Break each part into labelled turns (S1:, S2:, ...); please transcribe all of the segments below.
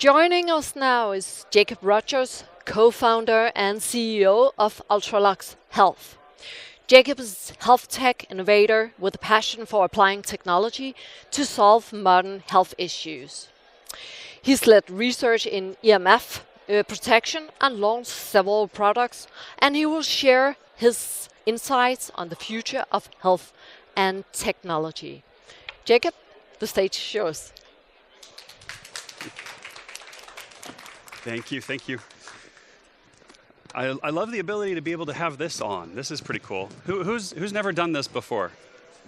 S1: Joining us now is Jacob Rogers, co-founder and CEO of Ultralux Health. Jacob is a health tech innovator with a passion for applying technology to solve modern health issues. He's led research in EMF protection and launched several products, and he will share his insights on the future of health and technology. Jacob, the stage is yours.
S2: Thank you, thank you. I love the ability to be able to have this on. This is pretty cool. Who's never done this before?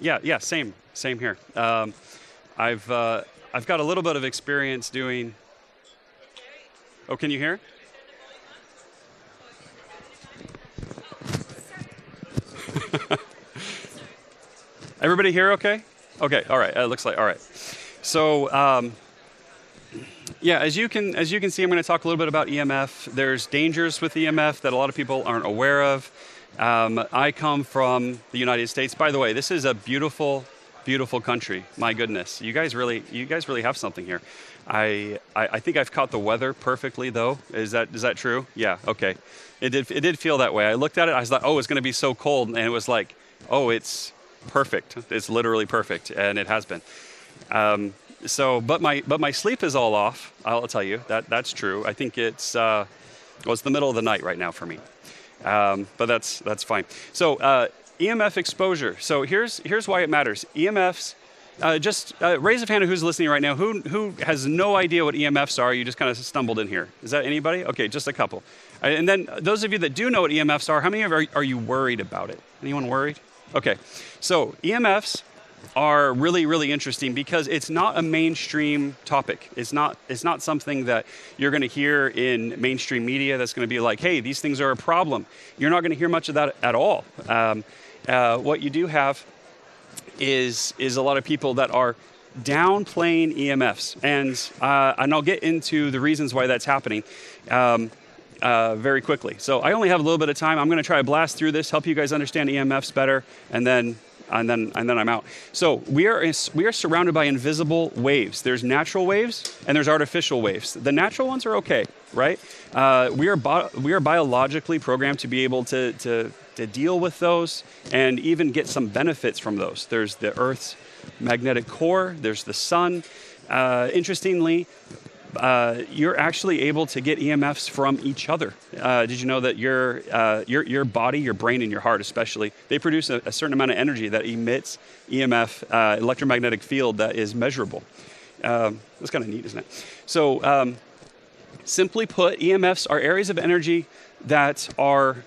S2: Yeah, same here. I've got a little bit of experience doing. Oh, can you hear? Everybody here okay? Okay, all right, it looks like, all right. So, yeah, as you can see, I'm going to talk a little bit about EMF. There's dangers with EMF that a lot of people aren't aware of. I come from the United States. By the way, this is a beautiful, beautiful country. My goodness, you guys really have something here. I think I've caught the weather perfectly, though. Is that true? Yeah. Okay. It did feel that way. I looked at it. I was like, oh, it's going to be so cold, and it was like, oh, it's perfect. It's literally perfect, and it has been. But my sleep is all off. I'll tell you that's true. I think it's the middle of the night right now for me, but that's fine. So EMF exposure. So here's why it matters. EMFs. Just raise a hand of who's listening right now. Who has no idea what EMFs are? You just kind of stumbled in here. Is that anybody? Okay, just a couple. And then those of you that do know what EMFs are, how many of you are you worried about it? Anyone worried? Okay, so EMFs are really, really interesting because it's not a mainstream topic. It's not something that you're going to hear in mainstream media that's going to be like, hey, these things are a problem. You're not going to hear much of that at all. What you do have is a lot of people that are downplaying EMFs, and I'll get into the reasons why that's happening very quickly. So I only have a little bit of time. I'm going to try to blast through this, help you guys understand EMFs better, and then I'm out. So we are surrounded by invisible waves. There's natural waves and there's artificial waves. The natural ones are okay, right? We are biologically programmed to be able to deal with those and even get some benefits from those. There's the Earth's magnetic core. There's the sun. Interestingly, you're actually able to get EMFs from each other. Did you know that your body, your brain, and your heart especially, they produce a certain amount of energy that emits EMF, electromagnetic field that is measurable. That's kind of neat, isn't it? So simply put, EMFs are areas of energy that are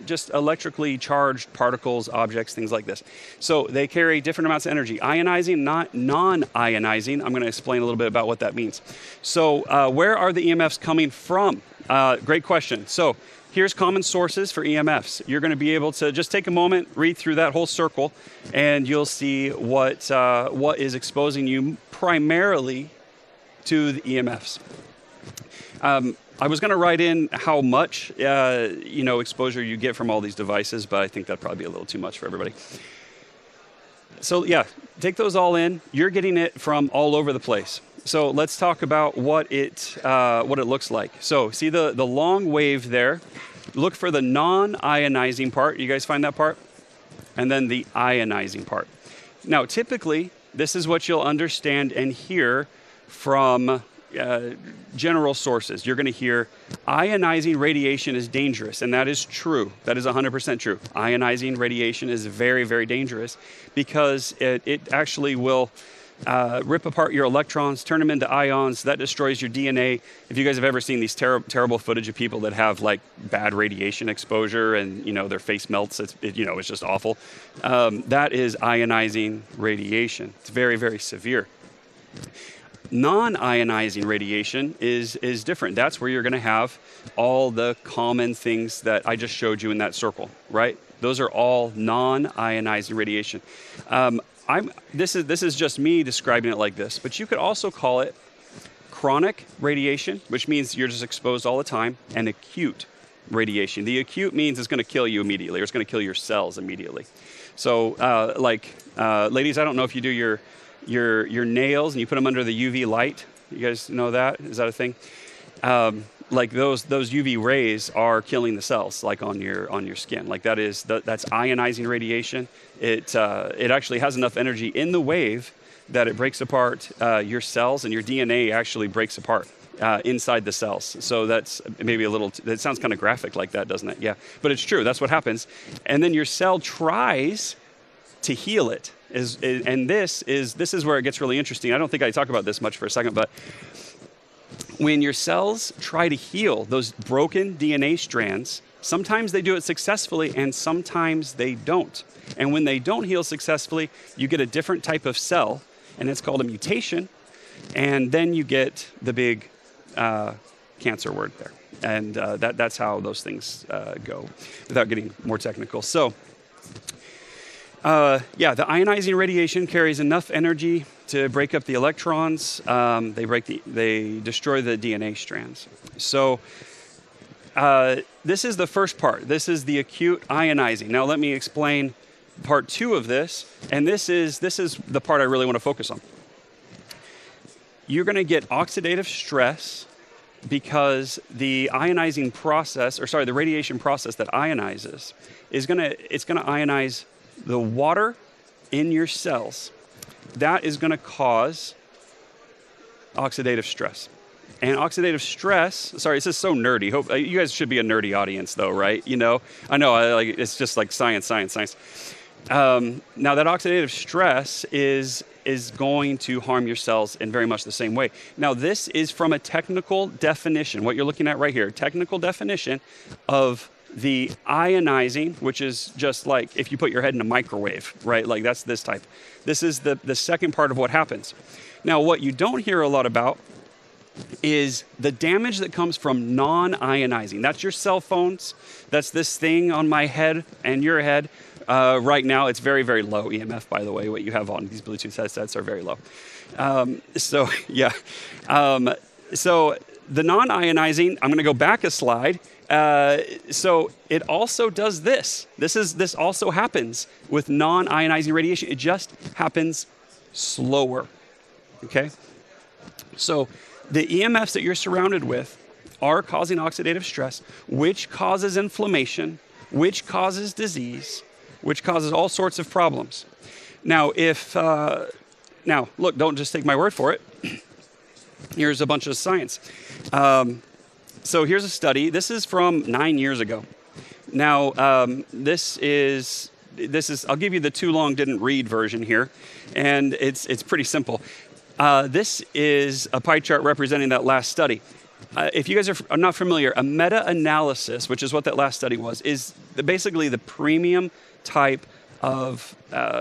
S2: just electrically charged particles, objects, things like this. So they carry different amounts of energy. Ionizing, not non-ionizing. I'm going to explain a little bit about what that means. So where are the EMFs coming from? Great question. So here's common sources for EMFs. You're going to be able to just take a moment, read through that whole circle, and you'll see what is exposing you primarily to the EMFs. I was going to write in how much exposure you get from all these devices, but I think that'd probably be a little too much for everybody. So yeah, take those all in. You're getting it from all over the place. So let's talk about what it looks like. So see the long wave there. Look for the non-ionizing part. You guys find that part? And then the ionizing part. Now, typically, this is what you'll understand and hear from general sources. You're going to hear ionizing radiation is dangerous, and that is true. That is 100% true. Ionizing radiation is very, very dangerous because it actually will rip apart your electrons, turn them into ions. That destroys your DNA. If you guys have ever seen these terrible footage of people that have like bad radiation exposure and their face melts, it's just awful. That is ionizing radiation. It's very, very severe. Non-ionizing radiation is different. That's where you're going to have all the common things that I just showed you in that circle, right? Those are all non-ionizing radiation. This is just me describing it like this, but you could also call it chronic radiation, which means you're just exposed all the time, and acute radiation. The acute means it's going to kill you immediately, or it's going to kill your cells immediately. So, ladies, I don't know if you do your nails and you put them under the UV light. You guys know that? Is that a thing? Like those UV rays are killing the cells, like on your skin. Like that's ionizing radiation. It actually has enough energy in the wave that it breaks apart your cells, and your DNA actually breaks apart inside the cells. So that's maybe a little. That sounds kind of graphic, like that, doesn't it? Yeah, but it's true. That's what happens. And then your cell tries to heal it. And this is where it gets really interesting. I don't think I talk about this much for a second, but when your cells try to heal those broken DNA strands, sometimes they do it successfully and sometimes they don't. And when they don't heal successfully, you get a different type of cell, and it's called a mutation. And then you get the big cancer word there. And that's how those things go, without getting more technical. So, the ionizing radiation carries enough energy to break up the electrons. They destroy the DNA strands. So this is the first part. This is the acute ionizing. Now let me explain part 2 of this, and this is the part I really want to focus on. You're going to get oxidative stress because the ionizing process, the radiation process that ionizes it's going to ionize the water in your cells. That is going to cause oxidative stress. And oxidative stress, this is so nerdy. Hope you guys should be a nerdy audience though, right? I know, it's just like science. Now that oxidative stress is going to harm your cells in very much the same way. Now this is from a technical definition, what you're looking at right here, technical definition of the ionizing, which is just like if you put your head in a microwave, right? Like that's this type. This is the second part of what happens. Now, what you don't hear a lot about is the damage that comes from non-ionizing. That's your cell phones. That's this thing on my head and your head. Right now, it's very, very low EMF, by the way. What you have on these Bluetooth headsets are very low. So the non-ionizing, I'm going to go back a slide. So it also does this. This also happens with non-ionizing radiation. It just happens slower. Okay? So the EMFs that you're surrounded with are causing oxidative stress, which causes inflammation, which causes disease, which causes all sorts of problems. Now, look, don't just take my word for it. Here's a bunch of science. So here's a study. This is from 9 years ago. Now, this is I'll give you the too long didn't read version here, and it's pretty simple. This is a pie chart representing that last study. If you guys are not familiar, a meta-analysis, which is what that last study was, is basically the premium type of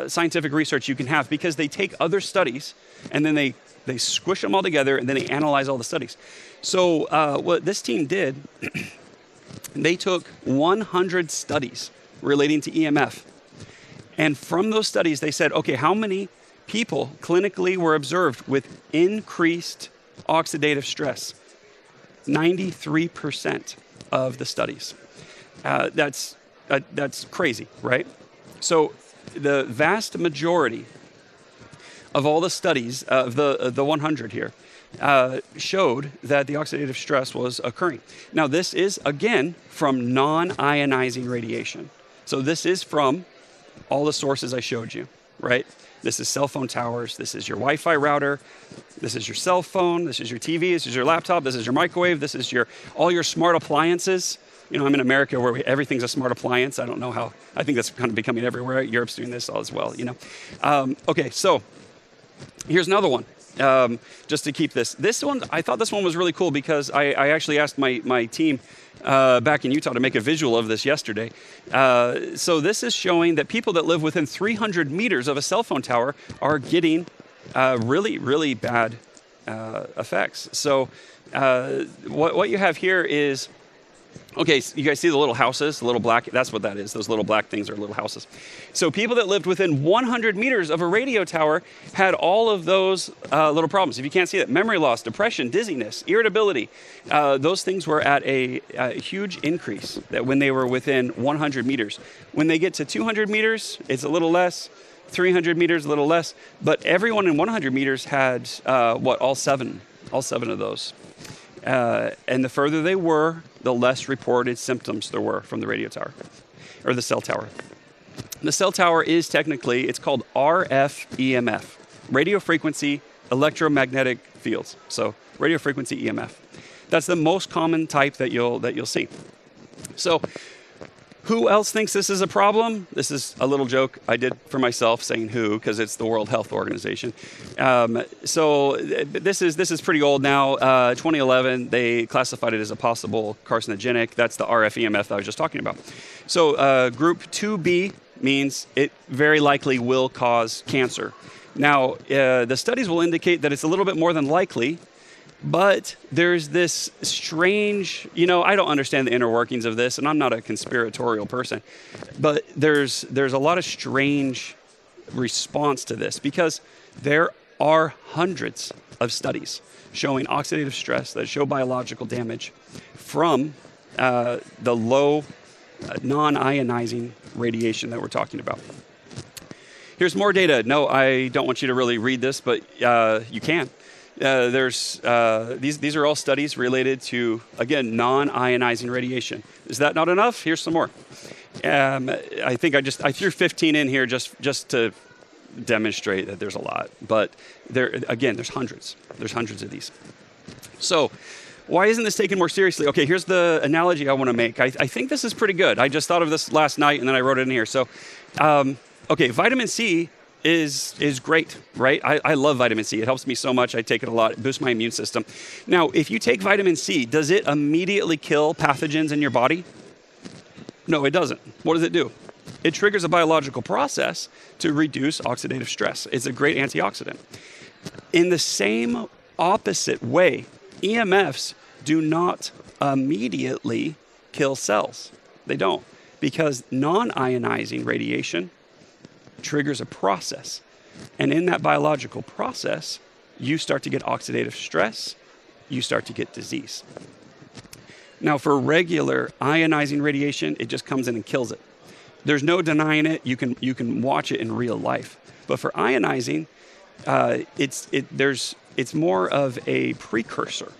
S2: scientific research you can have, because they take other studies and then they squish them all together and then they analyze all the studies. So what this team did, they took 100 studies relating to EMF. And from those studies, they said, okay, how many people clinically were observed with increased oxidative stress? 93% of the studies. That's crazy, right? So the vast majority of all the studies of the 100 here showed that the oxidative stress was occurring. Now, this is, again, from non-ionizing radiation. So this is from all the sources I showed you, right? This is cell phone towers. This is your Wi-Fi router. This is your cell phone. This is your TV. This is your laptop. This is your microwave. This is all your smart appliances. I'm in America where everything's a smart appliance. I don't know how. I think that's kind of becoming everywhere. Europe's doing this as well, Okay, so here's another one. Just to keep this. This one, I thought this one was really cool because I actually asked my team back in Utah to make a visual of this yesterday. So this is showing that people that live within 300 meters of a cell phone tower are getting really, really bad effects. So what you have here is, okay, so you guys see the little houses, the little black, that's what that is. Those little black things are little houses. So people that lived within 100 meters of a radio tower had all of those little problems. If you can't see that, memory loss, depression, dizziness, irritability, those things were at a huge increase that when they were within 100 meters. When they get to 200 meters, it's a little less. 300 meters, a little less. But everyone in 100 meters had, all 7 all 7 of those. And the further they were, the less reported symptoms there were from the radio tower, or the cell tower. The cell tower is technically, it's called RF EMF, radio frequency electromagnetic fields. So radio frequency EMF. That's the most common type that you'll see. So who else thinks this is a problem? This is a little joke I did for myself, saying who, because it's the World Health Organization. So this is pretty old now. 2011, they classified it as a possible carcinogenic. That's the RF EMF that I was just talking about. So group 2B means it very likely will cause cancer. Now, the studies will indicate that it's a little bit more than likely, but there's this strange, I don't understand the inner workings of this, and I'm not a conspiratorial person, but there's a lot of strange response to this, because there are hundreds of studies showing oxidative stress that show biological damage from the low non-ionizing radiation that we're talking about. Here's more data. No, I don't want you to really read this, but you can. These are all studies related to, again, non-ionizing radiation. Is that not enough? Here's some more. I think I threw 15 in here just to demonstrate that there's a lot. But there's hundreds. There's hundreds of these. So why isn't this taken more seriously? Okay, here's the analogy I want to make. I think this is pretty good. I just thought of this last night, and then I wrote it in here. So, okay, vitamin C is great, right? I love vitamin C. It helps me so much. I take it a lot. It boosts my immune system. Now, if you take vitamin C, does it immediately kill pathogens in your body? No, it doesn't. What does it do? It triggers a biological process to reduce oxidative stress. It's a great antioxidant. In the same opposite way, EMFs do not immediately kill cells. They don't, because non-ionizing radiation triggers a process. And in that biological process, you start to get oxidative stress, you start to get disease. Now, for regular ionizing radiation, it just comes in and kills it. There's no denying it. You can watch it in real life. But for ionizing, it's more of a precursor.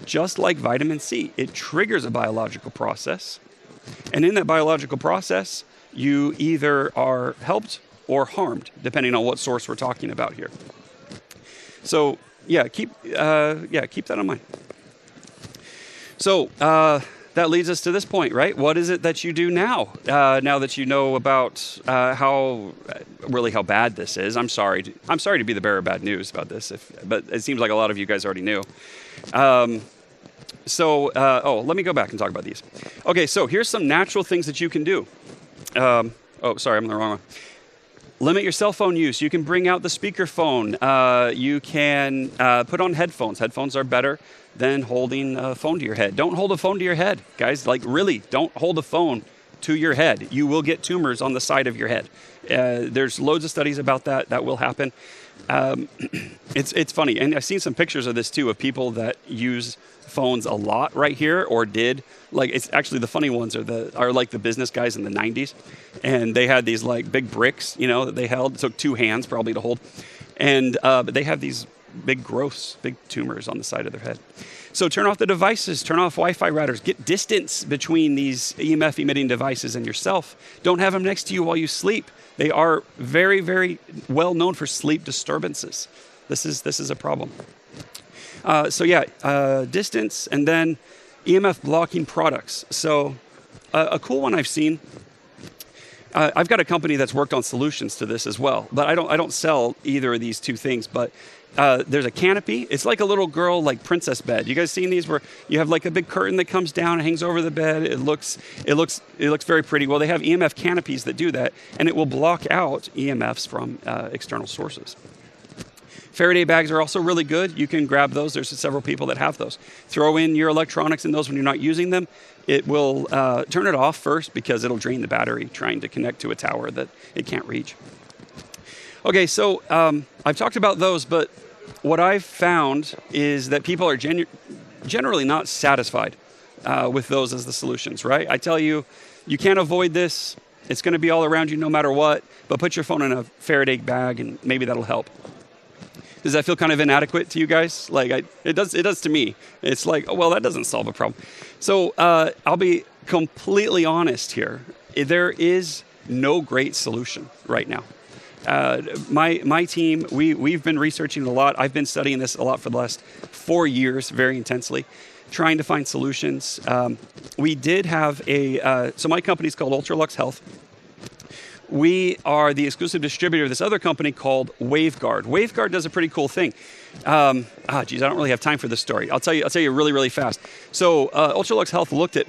S2: Just like vitamin C, it triggers a biological process. And in that biological process, you either are helped or harmed, depending on what source we're talking about here. So keep that in mind. So that leads us to this point, right? What is it that you do now? Now that you know about how bad this is. I'm sorry to be the bearer of bad news about this, but it seems like a lot of you guys already knew. Let me go back and talk about these. Okay, so here's some natural things that you can do. I'm in the wrong one. Limit your cell phone use. You can bring out the speakerphone. You can put on headphones. Headphones are better than holding a phone to your head. Don't hold a phone to your head, guys. Like, really, don't hold a phone to your head. You will get tumors on the side of your head. There's loads of studies about that. That will happen. It's funny, and I've seen some pictures of this too, of people that use phones a lot right here, or did. Like, it's actually, the funny ones are like the business guys in the 90s, and they had these like big bricks, that they held. It took 2 hands probably to hold, and but they have these big growths, big tumors on the side of their head. So turn off the devices, turn off Wi-Fi routers, get distance between these EMF emitting devices and yourself. Don't have them next to you while you sleep. They are very, very well known for sleep disturbances. This is a problem. Distance, and then EMF blocking products. So a cool one I've seen, I've got a company that's worked on solutions to this as well, but I don't sell either of these two things, but there's a canopy. It's like a little girl, like princess bed. You guys seen these where you have like a big curtain that comes down and hangs over the bed? It looks very pretty. Well, they have EMF canopies that do that, and it will block out EMFs from external sources. Faraday bags are also really good. You can grab those. There's several people that have those. Throw in your electronics in those when you're not using them. It will turn it off first, because it'll drain the battery trying to connect to a tower that it can't reach. Okay, so I've talked about those, but what I've found is that people are generally not satisfied with those as the solutions, right? I tell you, you can't avoid this. It's going to be all around you no matter what, but put your phone in a Faraday bag and maybe that'll help. Does that feel kind of inadequate to you guys? Like it does to me. It's like, oh, well, that doesn't solve a problem. So I'll be completely honest here. There is no great solution right now. My team, we've been researching a lot. I've been studying this a lot for the last 4 years, very intensely, trying to find solutions. We did have so my company's called Ultralux Health. We are the exclusive distributor of this other company called WaveGuard. WaveGuard does a pretty cool thing. I don't really have time for this story. I'll tell you really, really fast. So Ultralux Health looked at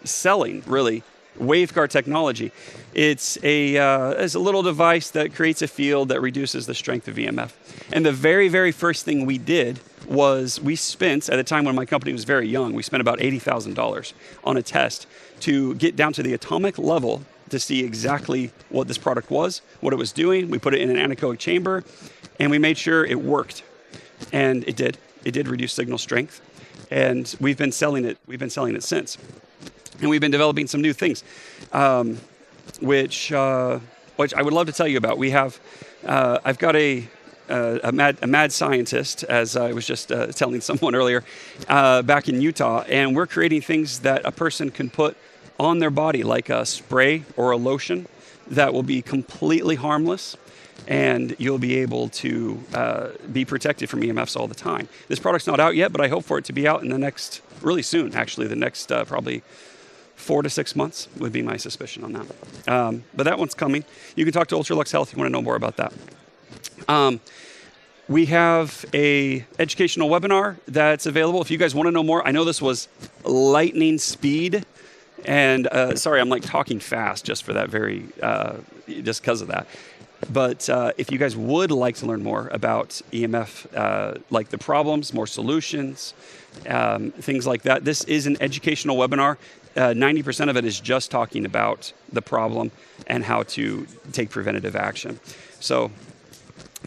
S2: selling, really, WaveGuard technology. It's a little device that creates a field that reduces the strength of EMF. And the very, very first thing we did was we spent, at a time when my company was very young, we spent about $80,000 on a test to get down to the atomic level to see exactly what this product was, what it was doing. We put it in an anechoic chamber, and we made sure it worked. And it did. It did reduce signal strength. And we've been selling it since. And we've been developing some new things, which I would love to tell you about. We have, I've got a mad scientist, as I was just telling someone earlier, back in Utah, and we're creating things that a person can put on their body, like a spray or a lotion, that will be completely harmless, and you'll be able to be protected from EMFs all the time. This product's not out yet, but I hope for it to be out in really soon, actually, the next probably 4 to 6 months would be my suspicion on that. But that one's coming. You can talk to Ultralux Health if you want to know more about that. We have a educational webinar that's available. If you guys want to know more, I know this was lightning speed. And sorry, I'm like talking fast just for that just because of that. But if you guys would like to learn more about EMF, like the problems, more solutions, things like that, this is an educational webinar. 90% of it is just talking about the problem and how to take preventative action. So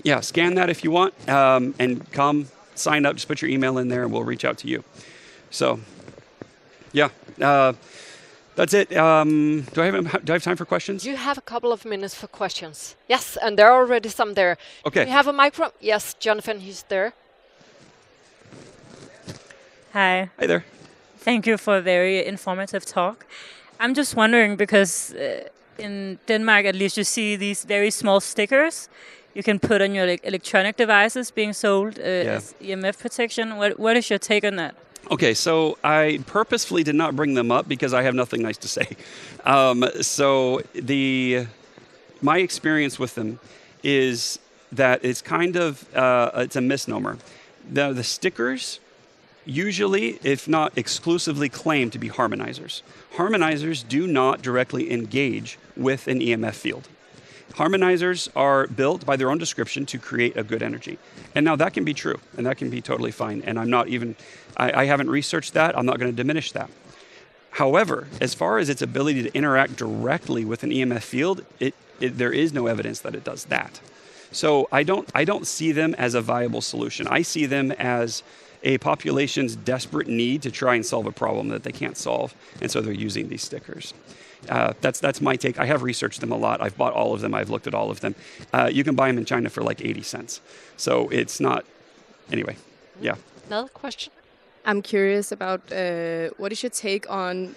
S2: yeah, scan that if you want, and come sign up. Just put your email in there and we'll reach out to you. So yeah, that's it. Do I have time for questions?
S1: You have a couple of minutes for questions. Yes, and there are already some there.
S2: Okay.
S1: We have a micro. Yes, Jonathan, he's there.
S3: Hi.
S2: Hi there.
S3: Thank you for a very informative talk. I'm just wondering, because in Denmark, at least, you see these very small stickers you can put on your electronic devices being sold as EMF protection. What is your take on that?
S2: Okay, so I purposefully did not bring them up because I have nothing nice to say. My experience with them is that it's kind of it's a misnomer. The stickers usually, if not exclusively, claim to be harmonizers. Harmonizers do not directly engage with an EMF field. Harmonizers are built by their own description to create a good energy. And now that can be true, and that can be totally fine. And I haven't researched that. I'm not going to diminish that. However, as far as its ability to interact directly with an EMF field, there is no evidence that it does that. So I don't see them as a viable solution. I see them as a population's desperate need to try and solve a problem that they can't solve, and so they're using these stickers. That's my take. I have researched them a lot. I've bought all of them. I've looked at all of them. You can buy them in China for like 80 cents. So it's not, anyway, yeah.
S1: Another question?
S4: I'm curious about what is your take on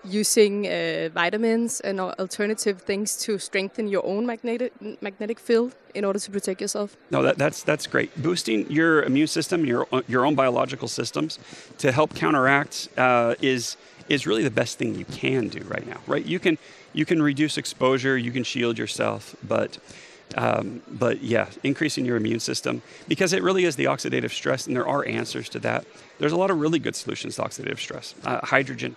S4: using vitamins and alternative things to strengthen your own magnetic field in order to protect yourself?
S2: No, that's great. Boosting your immune system, your own biological systems to help counteract is really the best thing you can do right now. Right? You can reduce exposure, you can shield yourself, but yeah, increasing your immune system, because it really is the oxidative stress, and there are answers to that. There's a lot of really good solutions to oxidative stress. Hydrogen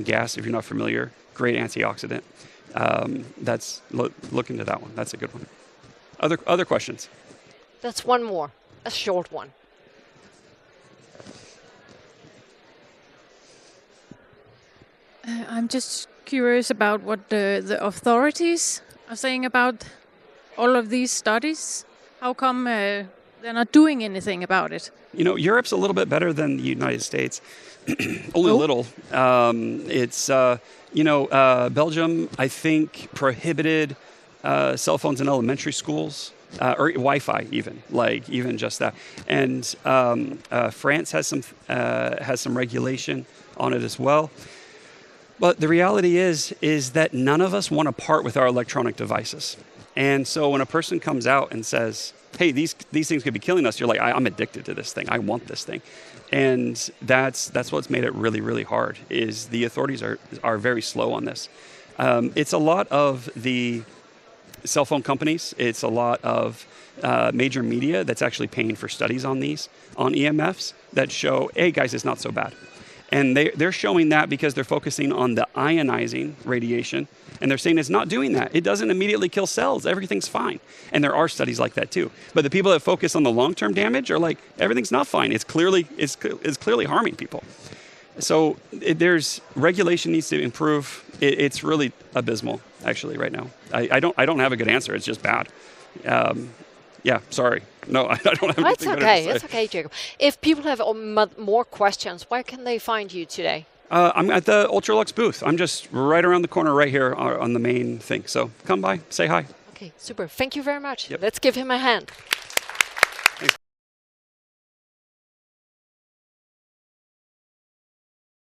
S2: gas, if you're not familiar, great antioxidant. Look into that one. That's a good one. Other questions?
S1: That's one more, a short one.
S5: I'm just curious about what the authorities are saying about all of these studies. How come they're not doing anything about it?
S2: You know, Europe's a little bit better than the United States. Only a little. Belgium, I think, prohibited cell phones in elementary schools, or Wi-Fi even just that. And France has some regulation on it as well. But the reality is that none of us want to part with our electronic devices. And so when a person comes out and says, hey, these things could be killing us, you're like, I'm addicted to this thing. I want this thing. And that's what's made it really, really hard, is the authorities are very slow on this. It's a lot of the cell phone companies. It's a lot of major media that's actually paying for studies on EMFs that show, hey, guys, it's not so bad. And they're showing that because they're focusing on the ionizing radiation. And they're saying it's not doing that. It doesn't immediately kill cells. Everything's fine. And there are studies like that too. But the people that focus on the long-term damage are like, everything's not fine. It's clearly harming people. So there's regulation needs to improve. It's really abysmal, actually, right now. I don't have a good answer. It's just bad. Yeah, sorry. No, I don't have anything better to say.
S1: It's okay, Jacob. If people have more questions, where can they find you today?
S2: I'm at the Ultralux booth. I'm just right around the corner right here on the main thing. So come by, say hi.
S1: Okay, super. Thank you very much.
S2: Yep.
S1: Let's give him a hand.